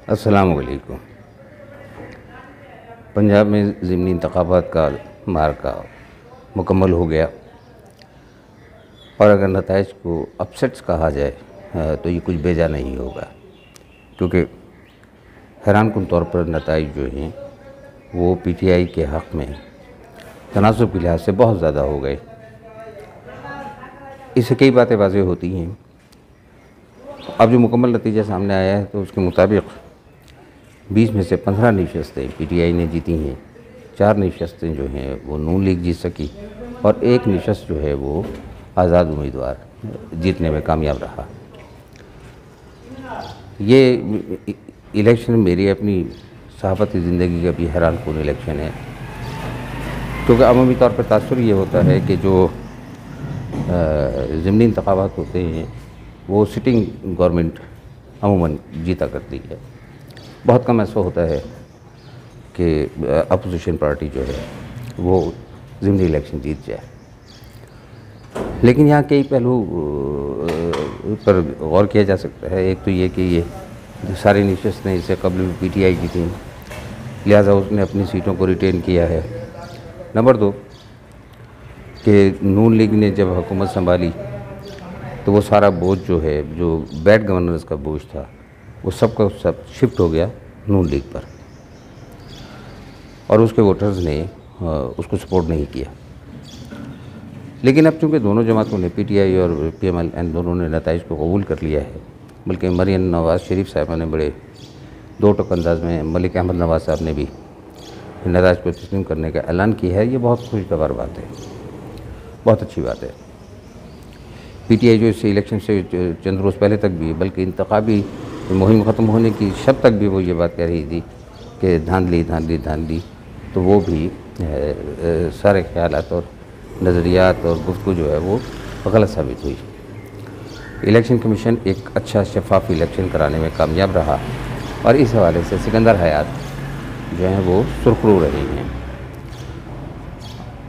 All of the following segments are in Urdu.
السلام علیکم۔ پنجاب میں ضمنی انتخابات کا معرکہ مکمل ہو گیا، اور اگر نتائج کو اپسیٹس کہا جائے تو یہ کچھ بیجا نہیں ہوگا، کیونکہ حیران کن طور پر نتائج جو ہیں وہ پی ٹی آئی کے حق میں تناسب کے لحاظ سے بہت زیادہ ہو گئے۔ اس سے کئی باتیں واضح ہوتی ہیں۔ اب جو مکمل نتیجہ سامنے آیا ہے تو اس کے مطابق 20 میں سے 15 نشستیں پی ٹی آئی نے جیتی ہیں، 4 نشستیں جو ہیں وہ نون لیگ جیت سکی، اور 1 نشست جو ہے وہ آزاد امیدوار جیتنے میں کامیاب رہا۔ یہ الیکشن میری اپنی صحافتی زندگی کا بھی حیران کن الیکشن ہے، کیونکہ عمومی طور پر تاثر یہ ہوتا ہے کہ جو ضمنی انتخابات ہوتے ہیں وہ سٹنگ گورنمنٹ عموماً جیتا کرتی ہے۔ بہت کم ایسا ہوتا ہے کہ اپوزیشن پارٹی جو ہے وہ ضمنی الیکشن جیت جائے، لیکن یہاں کئی پہلو پر غور کیا جا سکتا ہے۔ ایک تو یہ کہ یہ ساری نشستیں اس سے قبل بھی پی ٹی آئی کی تھیں، لہٰذا اس نے اپنی سیٹوں کو ریٹین کیا ہے۔ نمبر 2 کہ نون لیگ نے جب حکومت سنبھالی تو وہ سارا بوجھ جو ہے، جو بیڈ گورننس کا بوجھ تھا، وہ سب کا سب شفٹ ہو گیا نون لیگ پر، اور اس کے ووٹرز نے اس کو سپورٹ نہیں کیا۔ لیکن اب چونکہ دونوں جماعتوں نے، پی ٹی آئی اور پی ایم ایل این، دونوں نے نتائج کو قبول کر لیا ہے، بلکہ مریم نواز شریف صاحبہ نے بڑے دو ٹوک انداز میں، ملک احمد نواز صاحب نے بھی نتائج کو تسلیم کرنے کا اعلان کیا ہے۔ یہ بہت خوشگوار بات ہے، بہت اچھی بات ہے۔ پی ٹی آئی جو اس الیکشن سے چند روز پہلے تک بھی، بلکہ انتخابی مہم ختم ہونے کی شب تک بھی وہ یہ بات کہہ رہی تھی کہ دھاندلی، تو وہ بھی سارے خیالات اور نظریات اور گفتگو جو ہے وہ غلط ثابت ہوئی۔ الیکشن کمیشن ایک اچھا شفاف الیکشن کرانے میں کامیاب رہا، اور اس حوالے سے سکندر حیات جو ہیں وہ سرخرو رہے ہیں۔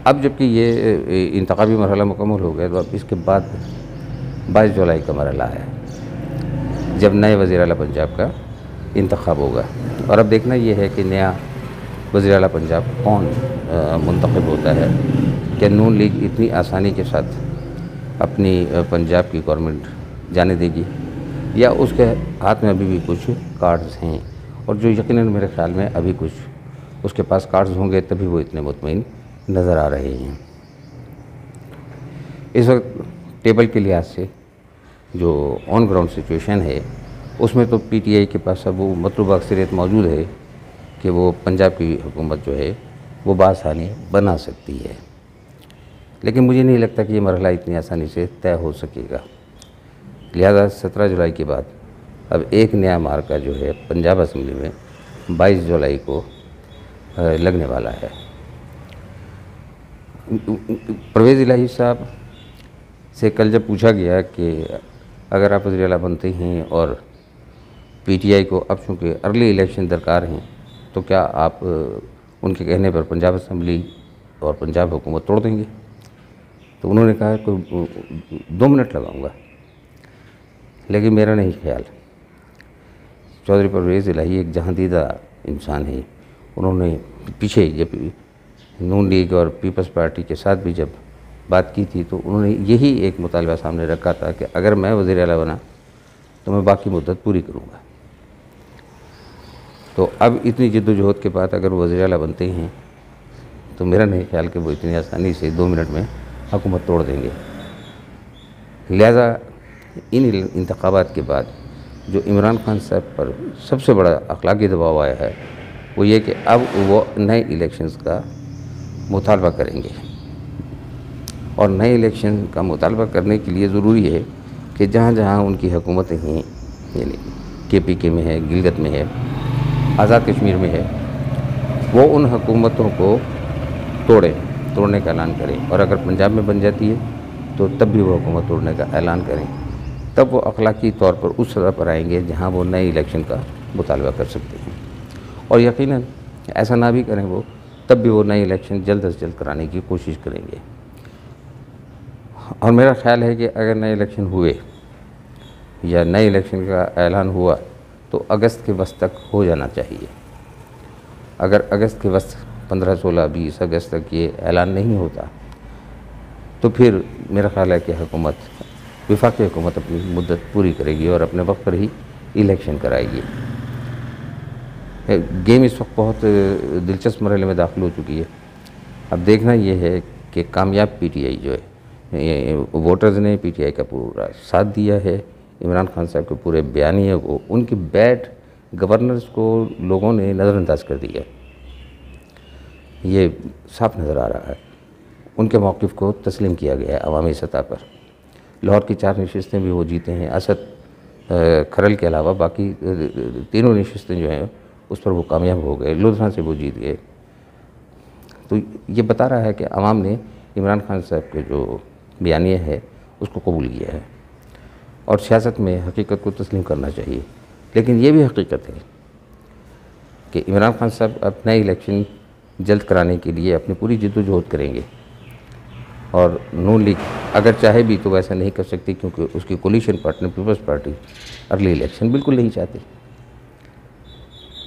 اب جبکہ یہ انتخابی مرحلہ مکمل ہو گیا تو اب اس کے بعد 22 جولائی کا مرحلہ ہے، جب نئے وزیر اعلیٰ پنجاب کا انتخاب ہوگا، اور اب دیکھنا یہ ہے کہ نیا وزیر اعلیٰ پنجاب کون منتخب ہوتا ہے۔ کہ نون لیگ اتنی آسانی کے ساتھ اپنی پنجاب کی گورنمنٹ جانے دے گی، یا اس کے ہاتھ میں ابھی بھی کچھ کارڈز ہیں، اور جو یقیناً میرے خیال میں ابھی کچھ اس کے پاس کارڈز ہوں گے تبھی وہ اتنے مطمئن نظر آ رہے ہیں۔ اس وقت ٹیبل کے لحاظ سے جو آن گراؤنڈ سچویشن ہے، اس میں تو پی ٹی آئی کے پاس اب وہ مطلوبہ اکثریت موجود ہے کہ وہ پنجاب کی حکومت جو ہے وہ بآسانی بنا سکتی ہے، لیکن مجھے نہیں لگتا کہ یہ مرحلہ اتنی آسانی سے طے ہو سکے گا۔ لہذا 17 جولائی کے بعد اب ایک نیا معرکہ جو ہے پنجاب اسمبلی میں 22 جولائی کو لگنے والا ہے۔ پرویز الہی صاحب سے کل جب پوچھا گیا کہ اگر آپ وزیر اعلیٰ بنتے ہیں اور پی ٹی آئی کو اب چونکہ ارلی الیکشن درکار ہیں تو کیا آپ ان کے کہنے پر پنجاب اسمبلی اور پنجاب حکومت توڑ دیں گے، تو انہوں نے کہا کہ 2 منٹ لگاؤں گا، لیکن میرا نہیں خیال۔ چودھری پرویز الہی ایک جہاں دیدہ انسان ہیں، انہوں نے پیچھے جب نون لیگ اور پیپلز پارٹی کے ساتھ بھی جب بات کی تھی تو انہوں نے یہی ایک مطالبہ سامنے رکھا تھا کہ اگر میں وزیر اعلیٰ بنا تو میں باقی مدت پوری کروں گا۔ تو اب اتنی جد و جہد کے بعد اگر وہ وزیر اعلیٰ بنتے ہیں تو میرا نہیں خیال کہ وہ اتنی آسانی سے 2 منٹ میں حکومت توڑ دیں گے۔ لہذا ان انتخابات کے بعد جو عمران خان صاحب پر سب سے بڑا اخلاقی دباؤ آیا ہے وہ یہ کہ اب وہ نئے الیکشنز کا مطالبہ کریں گے، اور نئے الیکشن کا مطالبہ کرنے کے لیے ضروری ہے کہ جہاں جہاں ان کی حکومتیں ہیں، یعنی کے پی کے میں ہے، گلگت میں ہے، آزاد کشمیر میں ہے، وہ ان حکومتوں کو توڑنے کا اعلان کریں، اور اگر پنجاب میں بن جاتی ہے تو تب بھی وہ حکومت توڑنے کا اعلان کریں۔ تب وہ اخلاقی طور پر اس سطح پر آئیں گے جہاں وہ نئے الیکشن کا مطالبہ کر سکتے ہیں، اور یقیناً ایسا نہ بھی کریں وہ، تب بھی وہ نئے الیکشن جلد از جلد کرانے کی کوشش کریں گے۔ اور میرا خیال ہے کہ اگر نئے الیکشن ہوئے یا نئے الیکشن کا اعلان ہوا تو اگست کے وسط تک ہو جانا چاہیے۔ اگر اگست کے وسط 15، 16، 20 اگست تک یہ اعلان نہیں ہوتا تو پھر میرا خیال ہے کہ وفاقی حکومت اپنی مدت پوری کرے گی اور اپنے وقت پر ہی الیکشن کرائے گی۔ گیم اس وقت بہت دلچسپ مرحلے میں داخل ہو چکی ہے۔ اب دیکھنا یہ ہے کہ کامیاب پی ٹی آئی جو ہے، ووٹرز نے پی ٹی آئی کا پورا ساتھ دیا ہے، عمران خان صاحب کے پورے بیانیے کو، ان کی بیڈ گورننس کو لوگوں نے نظر انداز کر دیا ہے، یہ صاف نظر آ رہا ہے۔ ان کے موقف کو تسلیم کیا گیا ہے عوامی سطح پر۔ لاہور کی 4 نشستیں بھی وہ جیتے ہیں، اسد کھرل کے علاوہ باقی تینوں نشستیں جو ہیں اس پر وہ کامیاب ہو گئے، لدھیانہ سے وہ جیت گئے۔ تو یہ بتا رہا ہے کہ عوام نے عمران خان صاحب کے جو بیانیہ ہے اس کو قبول کیا ہے، اور سیاست میں حقیقت کو تسلیم کرنا چاہیے۔ لیکن یہ بھی حقیقت ہے کہ عمران خان صاحب اب نئے الیکشن جلد کرانے کے لیے اپنی پوری جد و جہد کریں گے، اور نون لیگ اگر چاہے بھی تو ویسا نہیں کر سکتی، کیونکہ اس کی coalition partner Peoples Party early election بالکل نہیں چاہتے۔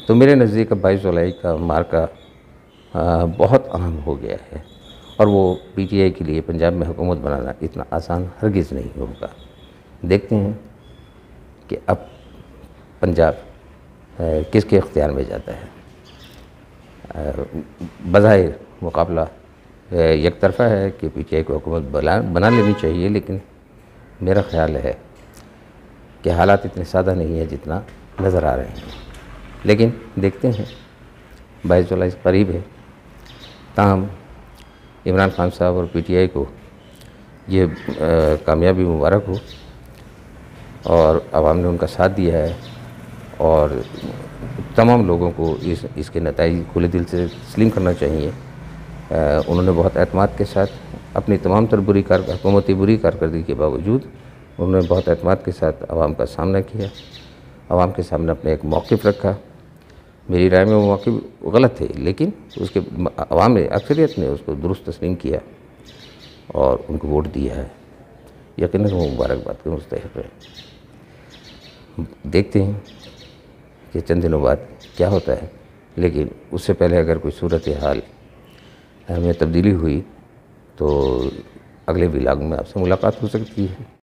تو میرے نزدیک اب 22 جولائی کا مارکا بہت اہم ہو گیا ہے، اور وہ پی ٹی آئی کے لیے پنجاب میں حکومت بنانا اتنا آسان ہرگز نہیں ہوگا۔ دیکھتے ہیں کہ اب پنجاب کس کے اختیار میں جاتا ہے۔ بظاہر مقابلہ یک طرفہ ہے کہ پی ٹی آئی کو حکومت بنا لینی چاہیے، لیکن میرا خیال ہے کہ حالات اتنے سادہ نہیں ہیں جتنا نظر آ رہے ہیں۔ لیکن دیکھتے ہیں، 22 جولائی قریب ہے، تاہم عمران خان صاحب اور پی ٹی آئی کو یہ کامیابی مبارک ہو، اور عوام نے ان کا ساتھ دیا ہے، اور تمام لوگوں کو اس کے نتائج کھلے دل سے تسلیم کرنا چاہیے۔ انہوں نے بہت اعتماد کے ساتھ اپنی تمام تر حکومتی بری کارکردگی کے باوجود انہوں نے بہت اعتماد کے ساتھ عوام کا سامنا کیا، عوام کے سامنے اپنے ایک موقف رکھا۔ میری رائے میں وہ موقف غلط تھے، لیکن اس کے عوام نے، اکثریت نے اس کو درست تسلیم کیا اور ان کو ووٹ دیا ہے۔ یقیناً وہ مبارکباد کے مستحق ہے۔ دیکھتے ہیں کہ چند دنوں بعد کیا ہوتا ہے، لیکن اس سے پہلے اگر کوئی صورتحال میں تبدیلی ہوئی تو اگلے ولاگ میں آپ سے ملاقات ہو سکتی ہے۔